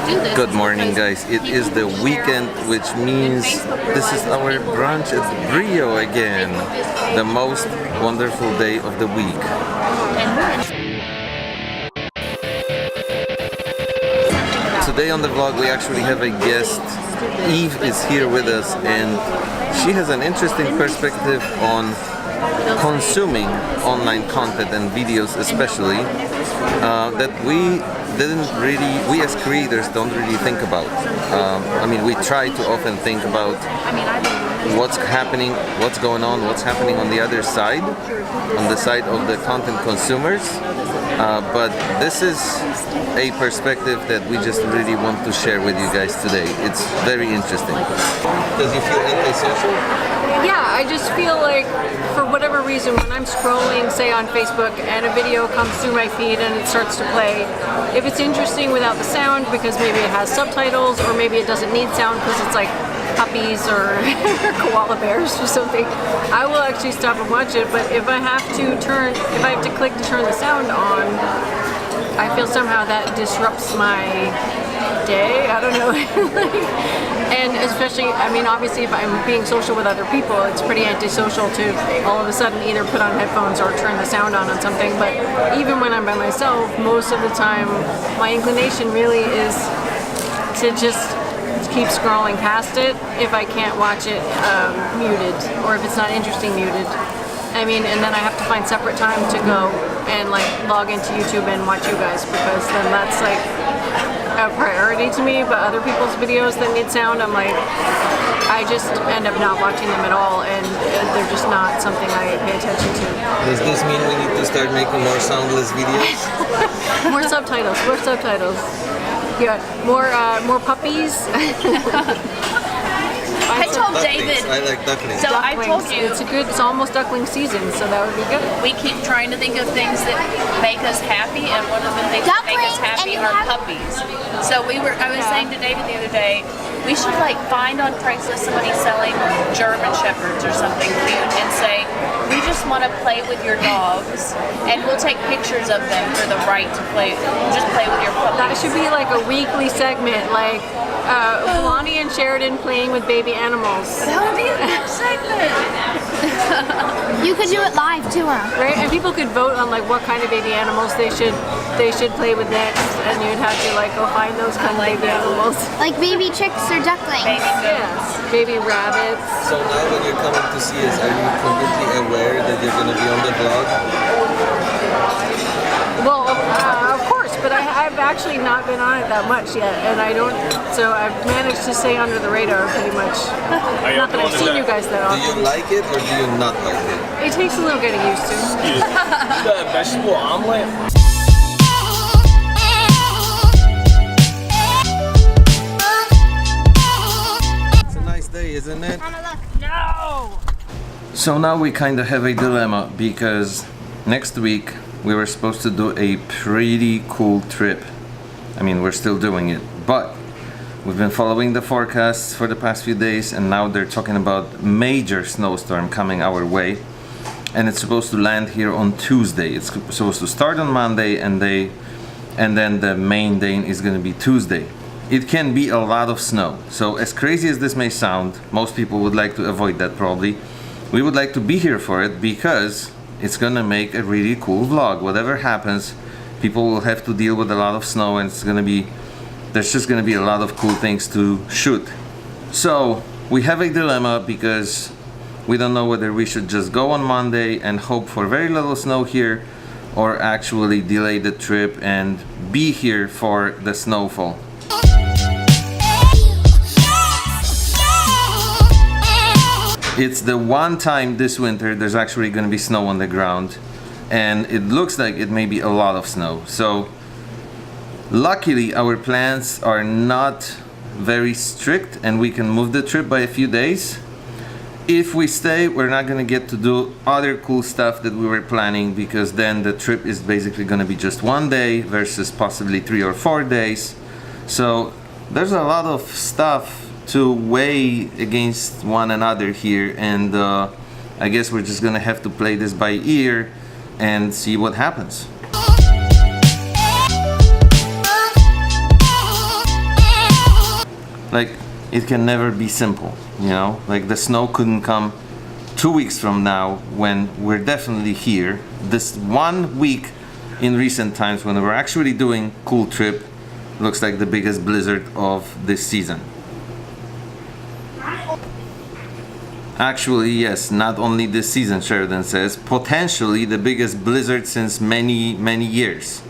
do this. Good morning, guys. It is the weekend, which means this is our brunch at Brio again. The most wonderful day of the week. Today on the vlog we actually have a guest. Eve is here with us and she has an interesting perspective on consuming online content and videos especially that we as creators don't really think about. I mean, we try to often think about what's happening, what's going on, what's happening on the other side, on the side of the content consumers, but this is a perspective that we just really want to share with you guys today. It's very interesting. Does you feel antisocial? Yeah, I just feel like for whatever reason when I'm scrolling, say on Facebook, and a video comes through my feed and it starts to play, if it's interesting without the sound because maybe it has subtitles or maybe it doesn't need sound because it's like puppies or koala bears or something, I will actually stop and watch it. But if I have to click to turn the sound on, I feel somehow that disrupts my day. I don't know. And especially, I mean, obviously if I'm being social with other people, it's pretty antisocial to all of a sudden either put on headphones or turn the sound on something. But even when I'm by myself, most of the time my inclination really is to just keep scrolling past it if I can't watch it muted, or if it's not interesting muted. I mean, and then I have to find separate time to go and like log into YouTube and watch you guys, because then that's like a priority to me. But other people's videos that need sound, I'm like, I just end up not watching them at all, and they're just not something I pay attention to. Does this mean we need to start making more soundless videos? More subtitles, more subtitles. Yeah, more puppies. I told Ducklings. David. I like ducklings. So I told you. It's almost duckling season, so that would be good. We keep trying to think of things that make us happy, and one of the things that make us happy are puppies. So I was saying to David the other day, we should like find on Craigslist somebody selling German Shepherds or something cute and say, we just want to play with your dogs, and we'll take pictures of them for the right to play. Just play with your puppies. That should be like a weekly segment, like Lonnie and Sheridan playing with baby animals. That would be a good segment. You could do it live too, huh? Right, and people could vote on like what kind of baby animals they should play with next, and you'd have to like go find those kind of baby animals. Like baby chicks or ducklings. Yes, baby rabbits. So now when you're coming to see us, are you completely aware that you're going to be on the vlog? Well, of course, but I've actually not been on it that much yet, and so I've managed to stay under the radar pretty much. Not that I've seen you guys that Do often. you like it or do you not like it? It takes a little getting used to. The vegetable omelet. It's a nice day, isn't it? No! So now we kind of have a dilemma, because next week we were supposed to do a pretty cool trip. I mean, we're still doing it, but we've been following the forecasts for the past few days, and now they're talking about major snowstorm coming our way, and it's supposed to land here on Tuesday. It's supposed to start on Monday, and then the main day is going to be Tuesday. It can be a lot of snow. So as crazy as this may sound, most people would like to avoid that probably. We would like to be here for it because it's gonna make a really cool vlog. Whatever happens, people will have to deal with a lot of snow, and there's just gonna be a lot of cool things to shoot. So we have a dilemma because we don't know whether we should just go on Monday and hope for very little snow here, or actually delay the trip and be here for the snowfall. It's the one time this winter there's actually going to be snow on the ground, and it looks like it may be a lot of snow. So luckily our plans are not very strict and we can move the trip by a few days. If we stay, we're not going to get to do other cool stuff that we were planning, because then the trip is basically going to be just one day versus possibly 3 or 4 days. So there's a lot of stuff to weigh against one another here, and I guess we're just gonna have to play this by ear and see what happens. like it can never be simple, you know? Like the snow couldn't come 2 weeks from now when we're definitely here. This 1 week in recent times when we're actually doing Cool Trip looks like the biggest blizzard of this season. Actually, yes, not only this season, Sheridan says, potentially the biggest blizzard since many, many years.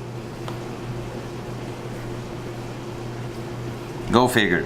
Go figure.